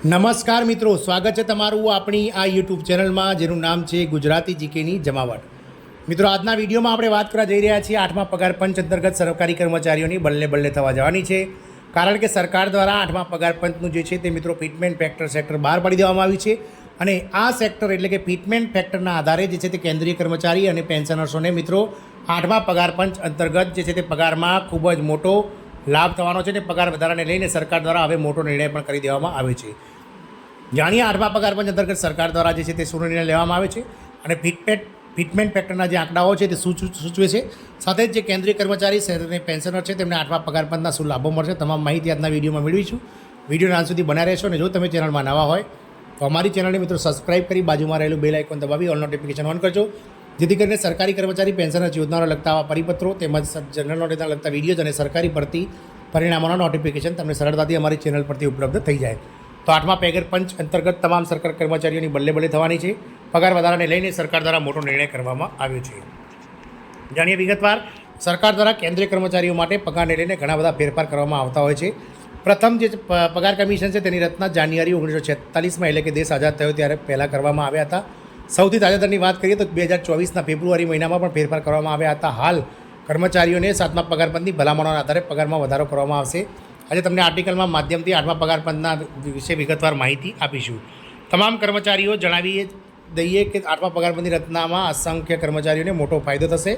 નમસ્કાર મિત્રો, સ્વાગત છે તમારું આપણી આ યુટ્યુબ ચેનલમાં જેનું નામ છે ગુજરાતી જીકેની જમાવટ. મિત્રો, આજના વિડીયોમાં આપણે વાત કરવા જઈ રહ્યા છીએ 8મા પગાર પંચ અંતર્ગત સરકારી કર્મચારીઓની બલ્લે થવા જવાની છે. કારણ કે સરકાર દ્વારા 8મા પગાર પંચનું જે છે તે મિત્રો ફિટમેન્ટ ફેક્ટર સેક્ટર બહાર પાડી દેવામાં આવ્યું છે અને આ સેક્ટર એટલે કે ફિટમેન્ટ ફેક્ટરના આધારે જે છે તે કેન્દ્રીય કર્મચારી અને પેન્શનર્સોને મિત્રો 8મા પગાર પંચ અંતર્ગત જે છે તે પગારમાં ખૂબ જ મોટો લાભ થવાનો છે અને પગાર વધારાને લઈને સરકાર દ્વારા હવે મોટો નિર્ણય પણ કરી દેવામાં આવ્યો છે. જાણીએ 8મા પગાર પંચ અંતર્ગત સરકાર દ્વારા જે છે તે શું નિર્ણય લેવામાં આવે છે અને ફિટમેન્ટ ફેક્ટરના જે આંકડાઓ છે તે સૂચવે છે. સાથે જ જે કેન્દ્રીય કર્મચારી અને પેન્શનર છે તેમને 8મા પગાર પંચના શું લાભો મળશે તમામ માહિતી આજના વિડીયોમાં મેળવીશું. વિડીયોના અંત સુધી બનાવી રહેશો અને જો તમે ચેનલમાં નવા હોય તો અમારી ચેનલને મિત્રો સબસ્ક્રાઇબ કરી બાજુમાં રહેલું બેલ આઇકોન દબાવી ઓલ નોટિફિકેશન ઓન કરજો, જેથી કરીને સરકારી કર્મચારી પેન્શનર યોજનાઓ લગતા આવા પરિપત્રો તેમજ જનરલ નોલેજના લગતા વિડીયોઝ અને સરકારી ભરતી પરિણામોના નોટિફિકેશન તમને સરળતાથી અમારી ચેનલ પરથી ઉપલબ્ધ થઈ જાય. તો 8મા પગાર પંચ અંતર્ગત તમામ સરકારી કર્મચારીઓની બલ્લે થવાની છે. પગાર વધારાને લઈને સરકાર દ્વારા મોટો નિર્ણય કરવામાં આવ્યો છે. જાણીએ વિગતવાર. સરકાર દ્વારા કેન્દ્રીય કર્મચારીઓ માટે પગારને લઈને ઘણા બધા ફેરફાર કરવામાં આવતા હોય છે. પ્રથમ જે પગાર કમિશન છે તેની રચના જાન્યુઆરી 1946માં એટલે કે દેશ આઝાદ થયો ત્યારે પહેલાં કરવામાં આવ્યા હતા. સૌથી તાજેતરની વાત કરીએ તો 2024ના ફેબ્રુઆરી મહિનામાં પણ ફેરફાર કરવામાં આવ્યા હતા. હાલ કર્મચારીઓને 7મા પગાર પંચની ભલામણોના આધારે પગારમાં વધારો કરવામાં આવશે. આજે તમને આર્ટિકલમાં માધ્યમથી 8મા પગાર પંચના વિશે વિગતવાર માહિતી આપીશું. તમામ કર્મચારીઓ જણાવી દઈએ કે 8મા પગાર પંચની રચનામાં અસંખ્ય કર્મચારીઓને મોટો ફાયદો થશે.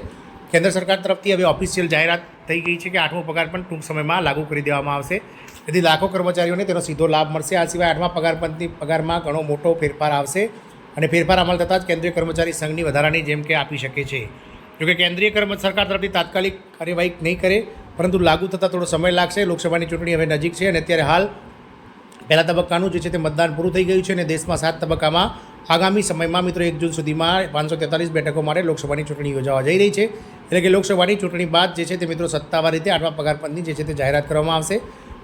કેન્દ્ર સરકાર તરફથી હવે ઓફિશિયલ જાહેરાત થઈ ગઈ છે કે 8મો પગાર પંચ ટૂંક સમયમાં લાગુ કરી દેવામાં આવશે. તેથી લાખો કર્મચારીઓને તેનો સીધો લાભ મળશે. આ સિવાય 8મા પગાર પંચની પગારમાં ઘણો મોટો ફેરફાર આવશે અને ફેરફાર અમલ થતાં જ કેન્દ્રીય કર્મચારી સંઘની વધારાની જેમ કે આપી શકે છે. જોકે કેન્દ્રીય સરકાર તરફથી તાત્કાલિક કાર્યવાહી નહીં કરે, પરંતુ લાગુ થતાં થોડો સમય લાગશે. લોકસભાની ચૂંટણી હવે નજીક છે અને અત્યારે હાલ પહેલા તબક્કાનું જે છે તે મતદાન પૂરું થઈ ગયું છે અને દેશમાં 7 તબક્કામાં આગામી સમયમાં મિત્રો 1 જૂન સુધીમાં 543 બેઠકો માટે લોકસભાની ચૂંટણી યોજાવા જઈ રહી છે. એટલે કે લોકસભાની ચૂંટણી બાદ જે છે તે મિત્રો સત્તાવાર રીતે 8મા પગાર પંચની જે છે તે જાહેરાત કરવામાં આવશે.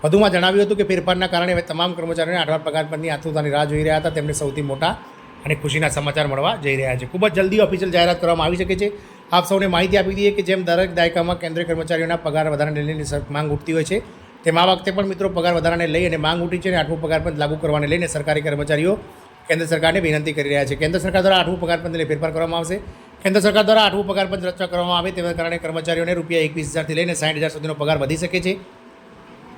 વધુમાં જણાવ્યું હતું કે ફેરફારના કારણે હવે તમામ કર્મચારીઓને 8મા પગાર પંચની આતુરતાની રાહ જોઈ રહ્યા હતા. તેમને સૌથી મોટા અને ખુશીના સમાચાર મળવા જઈ રહ્યા છે. ખૂબ જ જલ્દી ઓફિશિયલ જાહેરાત કરવામાં આવી શકે છે. આપ સૌને માહિતી આપી દઈએ કે જેમ દરેક દાયકામાં કેન્દ્રીય કર્મચારીઓના પગાર વધારાને લઈને માંગ ઉઠતી હોય છે, તેમ આ વખતે પણ મિત્રો પગાર વધારાને લઈ અને માંગ ઉઠી છે અને 8મું પગાર પંચ લાગુ કરવાને લઈને સરકારી કર્મચારીઓ કેન્દ્ર સરકારને વિનંતી કરી રહ્યા છે. કેન્દ્ર સરકાર દ્વારા 8મું પગાર પંચને ફેરફાર કરવામાં આવશે. કેન્દ્ર સરકાર દ્વારા 8મું પગાર પંચ રચના કરવામાં આવે તેના કારણે કર્મચારીઓને ₹21,000થી લઈને 60,000 સુધીનો પગાર વધી શકે છે.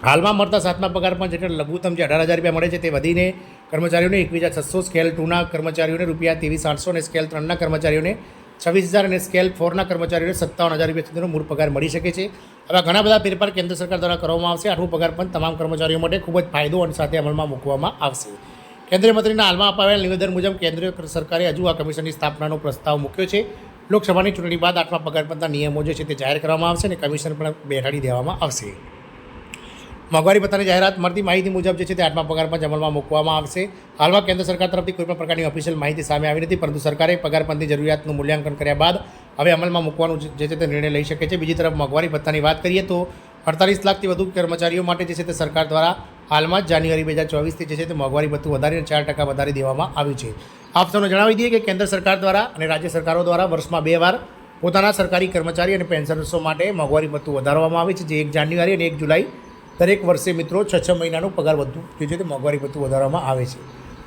હાલમાં મળતા 7મા પગાર પંચ એટલે લઘુત્તમ જે 18,000 મળે છે તે વધીને કર્મચારીઓને 21,600, સ્કેલ 2ના કર્મચારીઓને ₹23,800 અને સ્કેલ 3ના કર્મચારીઓને 26,000 અને સ્કેલ 4ના કર્મચારીઓને ₹57,000 સુધીનો મૂળ પગાર મળી શકે છે. આવા ઘણા બધા ફેરફાર કેન્દ્ર સરકાર દ્વારા કરવામાં આવશે. 8મું પગાર પંચ તમામ કર્મચારીઓ માટે ખૂબ જ ફાયદો અને સાથે અમલમાં મૂકવામાં આવશે. કેન્દ્રીય મંત્રીના હાલમાં અપાવેલ નિવેદન મુજબ કેન્દ્રીય સરકારે હજુ આ કમિશનની સ્થાપનાનો પ્રસ્તાવ મૂક્યો છે. લોકસભાની ચૂંટણી બાદ 8મા પગાર પંચના નિયમો જે છે તે જાહેર કરવામાં આવશે અને કમિશન પણ બેઠાડી દેવામાં આવશે. મોંઘવારી ભથ્થાની જાહેરાત મળતી માહિતી મુજબ જે છે તે 8મા પગાર પંચ અમલમાં મૂકવામાં આવશે. હાલમાં કેન્દ્ર સરકાર તરફથી કોઈપણ પ્રકારની ઓફિશિયલ માહિતી સામે આવી નથી, પરંતુ સરકારે પગાર પંચની જરૂરિયાતનું મૂલ્યાંકન કર્યા બાદ હવે અમલમાં મૂકવાનું જે છે તે નિર્ણય લઈ શકે છે. બીજી તરફ મોંઘવારી ભથ્થાની વાત કરીએ તો 48 લાખથી વધુ કર્મચારીઓ માટે જે છે તે સરકાર દ્વારા હાલમાં જ જાન્યુઆરી 2024થી જે છે તે મોંઘવારી ભથ્થું વધારીને 4% વધારી દેવામાં આવ્યું છે. આપ સૌને જણાવી દઈએ કે કેન્દ્ર સરકાર દ્વારા અને રાજ્ય સરકારો દ્વારા વર્ષમાં 2 વાર પોતાના સરકારી કર્મચારી અને પેન્શનર્સો માટે મોંઘવારી ભથ્થું વધારવામાં આવે છે, જે 1 જાન્યુઆરી અને 1 જુલાઈ દરેક વર્ષે મિત્રો 6 મહિનાનું પગાર ભથ્થું જે છે તે મોંઘવારી ભથ્થું વધારવામાં આવે છે.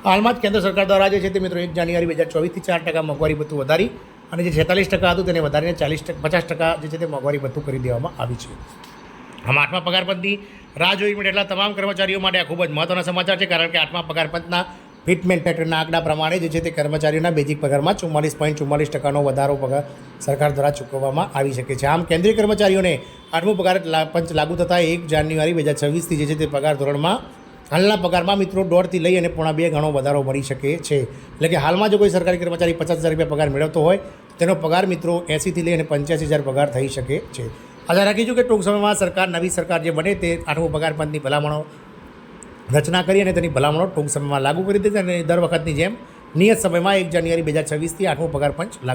હાલમાં જ કેન્દ્ર સરકાર દ્વારા જે છે તે મિત્રો 1 જાન્યુઆરી 2024થી 4% મોંઘવારી ભથ્થું વધારી અને જે 46% હતું તેને વધારીને 50% જે છે તે મોંઘવારી ભથ્થું કરી દેવામાં આવ્યું છે. આમ 8મા પગાર પંચની રાહ જોઈ મળે એટલા તમામ કર્મચારીઓ માટે આ ખૂબ જ મહત્વના સમાચાર છે. કારણ કે 8મા પગાર પંચના ફિટમેન્ટ ફેક્ટરના આંકડા પ્રમાણે જે છે તે કર્મચારીઓના બેઝિક પગારમાં 44.44% વધારો પગાર સરકાર દ્વારા ચૂકવવામાં આવી શકે છે. આમ કેન્દ્રીય કર્મચારીઓને 8મું પગાર પંચ લાગુ થતાં 1 જાન્યુઆરી 2026થી જે છે તે પગાર ધોરણમાં હાલના પગારમાં મિત્રો 1.5થી લઈ અને 1.5 ગણો વધારો મળી શકે છે. એટલે કે હાલમાં જો કોઈ સરકારી કર્મચારી ₹50,000 પગાર મેળવતો હોય તેનો પગાર મિત્રો 80થી લઈ અને 85,000 પગાર થઈ શકે છે. આશા રાખીશું કે ટૂંક સમયમાં નવી સરકાર જે બને તે 8મું પગાર પંચની ભલામણો રચના કરી અને તેની ભલામણો ટૂંક સમયમાં લાગુ કરી દેશે અને દર વખતની જેમ નિયત સમયમાં 1 જાન્યુઆરી 2026થી 8મું પગાર પંચ લાગુ